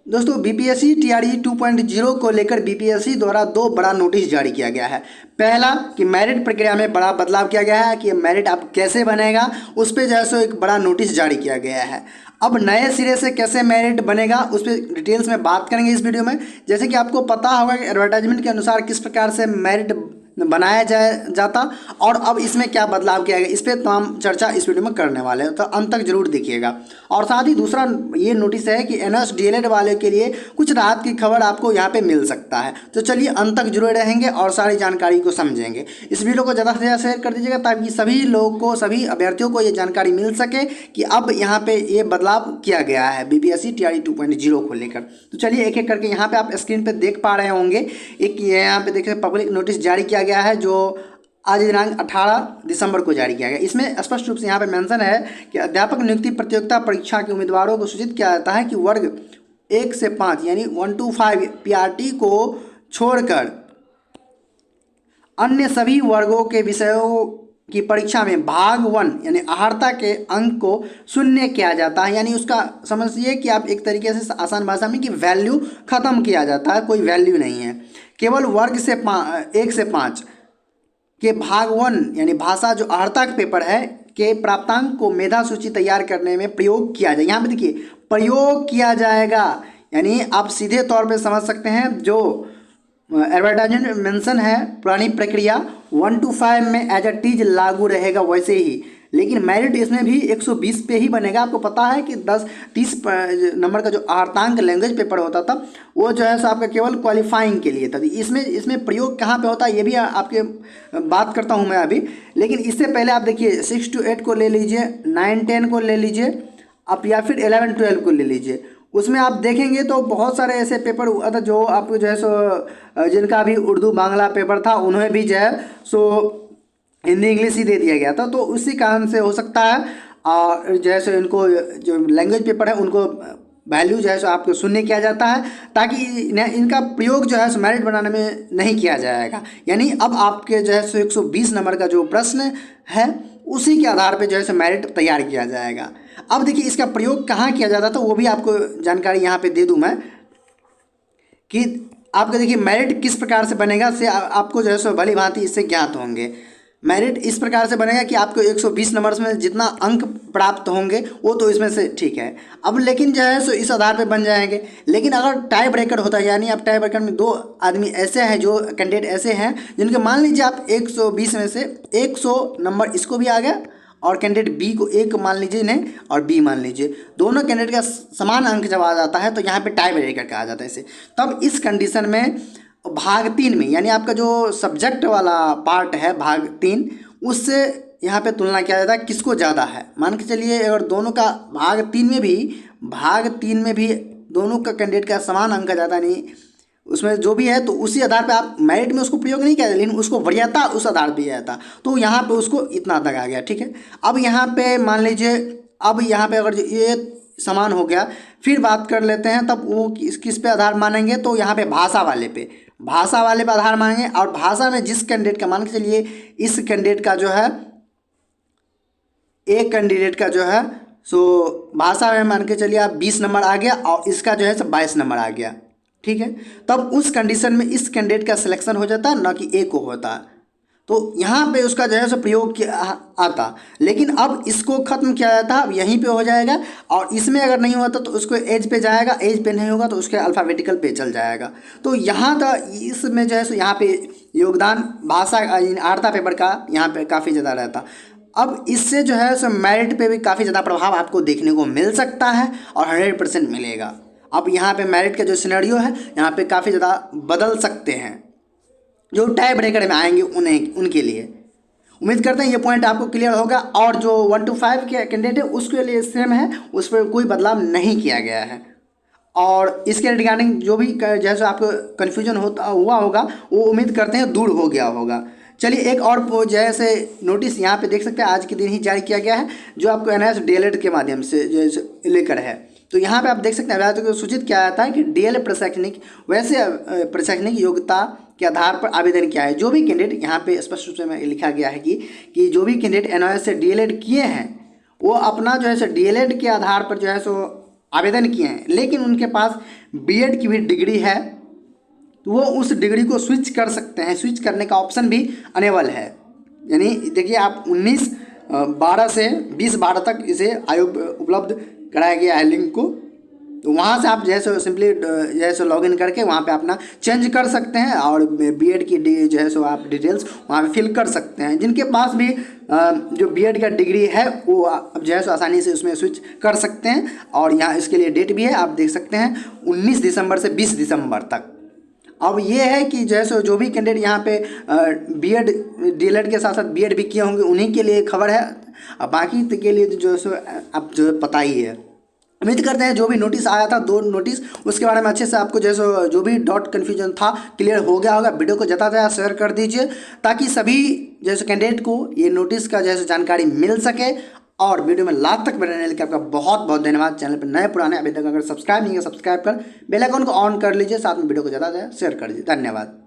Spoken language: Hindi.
दोस्तों बीपीएससी टीआरई 2.0 को लेकर बीपीएससी द्वारा दो बड़ा नोटिस जारी किया गया है। पहला कि मेरिट प्रक्रिया में बड़ा बदलाव किया गया है कि मेरिट अब कैसे बनेगा, उस पर जो है सो एक बड़ा नोटिस जारी किया गया है। अब नए सिरे से कैसे मेरिट बनेगा उस पर डिटेल्स में बात करेंगे इस वीडियो में। जैसे कि आपको पता होगा कि एडवर्टाइजमेंट के अनुसार किस प्रकार से मेरिट बनाया जाता और अब इसमें क्या बदलाव किया गया, इस पर तमाम चर्चा इस वीडियो में करने वाले हैं, तो अंत तक जरूर देखिएगा। और साथ ही दूसरा ये नोटिस है कि एनएस डीएलएड वाले के लिए कुछ राहत की खबर आपको यहाँ पे मिल सकता है। तो चलिए अंत तक जरूर रहेंगे और सारी जानकारी को समझेंगे। इस वीडियो को ज़्यादा से ज़्यादा शेयर कर दीजिएगा ताकि सभी लोगों को, सभी अभ्यर्थियों को ये जानकारी मिल सके कि अब यहाँ पे ये बदलाव किया गया है बीपीएससी टीआरई 2.0 को लेकर। तो चलिए एक एक करके यहाँ पे आप स्क्रीन पे देख पा रहे होंगे। एक यहाँ पे देखिए पब्लिक नोटिस जारी किया गया है जो आज दिनांक 18 दिसंबर को जारी किया गया। इसमें स्पष्ट रूप से यहाँ पे मेंशन है कि अध्यापक नियुक्ति प्रतियोगिता परीक्षा के उम्मीदवारों को सूचित किया जाता है कि वर्ग 1 से 5 यानी 1 to 5 पीआरटी को छोड़कर अन्य सभी वर्गों के विषयों की परीक्षा में भाग 1 यानी अहर्ता के अंक को शून्य किया जाता है। यानी उसका समझिए कि आप एक तरीके से आसान भाषा में कि वैल्यू खत्म किया जाता है, कोई वैल्यू नहीं है। केवल वर्ग से 1 से 5 के भाग 1 यानी भाषा जो अहर्ता का पेपर है के प्राप्तांक को मेधा सूची तैयार करने में प्रयोग किया जाए। यहाँ पे देखिए प्रयोग किया जाएगा, यानी आप सीधे तौर पे समझ सकते हैं जो एडवर्टाइजमेंट मेंशन है पुरानी प्रक्रिया 1 to 5 में एज अ टीज लागू रहेगा वैसे ही, लेकिन मेरिट इसमें भी 120 पे ही बनेगा। आपको पता है कि 10-30 नंबर का जो अहर्तांक लैंग्वेज पेपर होता था वो जो है सो आपका केवल क्वालिफाइंग के लिए था। इसमें प्रयोग कहाँ पे होता है ये भी आपके बात करता हूँ मैं अभी, लेकिन इससे पहले आप देखिए 6 to 8 को ले लीजिए, 9-10 को ले लीजिए आप, या फिर 11-12 को ले लीजिए। उसमें आप देखेंगे तो बहुत सारे ऐसे पेपर हुआ था जो आपको जो है सो जिनका भी उर्दू बांग्ला पेपर था उन्हें भी जो है सो हिंदी इंग्लिश ही दे दिया गया था। तो उसी कारण से हो सकता है और जैसे इनको जो लैंग्वेज पेपर है उनको वैल्यू जो है सो आपको शून्य किया जाता है ताकि इनका प्रयोग जो है सो मेरिट बनाने में नहीं किया जाएगा। यानी अब आपके जो है सो 120 नंबर का जो प्रश्न है उसी के आधार पे जो है सो मेरिट तैयार किया जाएगा। अब देखिए इसका प्रयोग कहाँ किया जाता था वो भी आपको जानकारी यहाँ पे दे दूँ मैं कि आपको देखिए मेरिट किस प्रकार से बनेगा से आपको जो है सो भली भांति इससे ज्ञात होंगे। मेरिट इस प्रकार से बनेगा कि आपको 120 नंबर्स में जितना अंक प्राप्त होंगे वो तो इसमें से ठीक है, अब लेकिन जो है सो इस आधार पे बन जाएंगे। लेकिन अगर टाई ब्रेकर होता है यानी अब टाई ब्रेकर में दो आदमी ऐसे हैं जो कैंडिडेट ऐसे हैं जिनके मान लीजिए आप 120 में से 100 नंबर इसको भी आ गया और कैंडिडेट बी को एक मान लीजिए इन्हें और बी मान लीजिए, दोनों कैंडिडेट का समान अंक जब आ जाता है तो यहाँ पे टाई ब्रेकर कहा जाता है इसे। तब इस कंडीशन में भाग 3 में यानी आपका जो सब्जेक्ट वाला पार्ट है भाग 3 उससे यहाँ पे तुलना किया जाता है किसको ज़्यादा है। मान के चलिए अगर दोनों का भाग 3 में भी दोनों का कैंडिडेट का समान अंक ज़्यादा नहीं उसमें जो भी है तो उसी आधार पे आप मेरिट में उसको प्रयोग नहीं किया जाता, लेकिन उसको वरीयता उस आधार पे किया जाता। तो यहाँ पे उसको इतना तक आ गया, ठीक है। अब यहाँ पे मान लीजिए अब यहाँ पे अगर ये समान हो गया फिर बात कर लेते हैं तब वो किस पे आधार मानेंगे, तो यहाँ पे भाषा वाले पे आधार मानेंगे। और भाषा में जिस कैंडिडेट का मान के चलिए इस कैंडिडेट का जो है एक कैंडिडेट का जो है सो भाषा में मान के चलिए आप 20 नंबर आ गया और इसका जो है सो 22 नंबर आ गया, ठीक है। तब उस कंडीशन में इस कैंडिडेट का सिलेक्शन हो जाता ना कि ए को होता, तो यहाँ पे उसका जो है सो प्रयोग आता। लेकिन अब इसको ख़त्म किया जाता है, अब यहीं पे हो जाएगा और इसमें अगर नहीं होता तो उसको एज पे जाएगा, एज पे नहीं होगा तो उसके अल्फ़ाबेटिकल पे चल जाएगा। तो यहाँ का इसमें जो है सो यहाँ पे योगदान भाषा अहर्ता पेपर का यहाँ पे काफ़ी ज़्यादा रहता। अब इससे जो है सो मेरिट पे भी काफ़ी ज़्यादा प्रभाव आपको देखने को मिल सकता है और 100% मिलेगा। अब यहाँ पे मेरिट का जो सिनेरियो है यहाँ पे काफ़ी ज़्यादा बदल सकते हैं जो टाई ब्रेकर में आएंगे उनके लिए। उम्मीद करते हैं ये पॉइंट आपको क्लियर होगा। और जो 1 to 5 के कैंडिडेट है उसके लिए सेम है, उस पर कोई बदलाव नहीं किया गया है। और इसके रिगार्डिंग जो भी जैसे आपको कन्फ्यूजन हुआ होगा वो उम्मीद करते हैं दूर हो गया होगा। चलिए एक और जैसे नोटिस यहाँ पे देख सकते हैं आज के दिन ही जारी किया गया है जो आपको एनएस डीएलएड के माध्यम से लेकर है। तो यहाँ पे आप देख सकते हैं राज्य को सूचित किया जाता है कि डीएलएड प्रशैक्षणिक वैसे प्रशैक्षणिक योग्यता के आधार पर आवेदन किया है। जो भी कैंडिडेट यहाँ पे स्पष्ट रूप से लिखा गया है कि जो भी कैंडिडेट एनओएस से डीएलएड किए हैं वो अपना जो है सो डीएलएड के आधार पर जो है सो आवेदन किए हैं, लेकिन उनके पास बीएड की भी डिग्री है तो वो उस डिग्री को स्विच कर सकते हैं, स्विच करने का ऑप्शन भी अनेबल है। यानी देखिए आप 19/12 से 20/12 तक इसे आयोग उपलब्ध कराया गया है लिंक को, तो वहाँ से आप जैसे सिंपली जैसे लॉगिन करके वहाँ पे अपना चेंज कर सकते हैं और बीएड की जो है सो आप डिटेल्स वहाँ पे फिल कर सकते हैं। जिनके पास भी जो बीएड का डिग्री है वो आप जो है सो आसानी से उसमें स्विच कर सकते हैं। और यहाँ इसके लिए डेट भी है, आप देख सकते हैं 19 दिसंबर से 20 दिसंबर तक। अब ये है कि जैसे जो भी कैंडिडेट यहाँ पे बीएड डीएलएड के साथ साथ बीएड भी किए होंगे उन्हीं के लिए खबर है, अब बाकी के लिए जो है सो अब जो है पता ही है। उम्मीद करते हैं जो भी नोटिस आया था 2 नोटिस उसके बारे में अच्छे से आपको जैसे जो भी डॉट कन्फ्यूजन था क्लियर हो गया होगा। वीडियो को ज़्यादा से ज़्यादा शेयर कर दीजिए ताकि सभी जैसे कैंडिडेट को ये नोटिस का जैसे जानकारी मिल सके। और वीडियो में लास्ट तक बनने के लिए आपका बहुत बहुत धन्यवाद। चैनल पर नए पुराने अभी तक अगर सब्सक्राइब नहीं है सब्सक्राइब कर बेल आइकन को ऑन कर लीजिए, साथ में वीडियो को ज़्यादा से ज़्यादा शेयर कर दीजिए। धन्यवाद।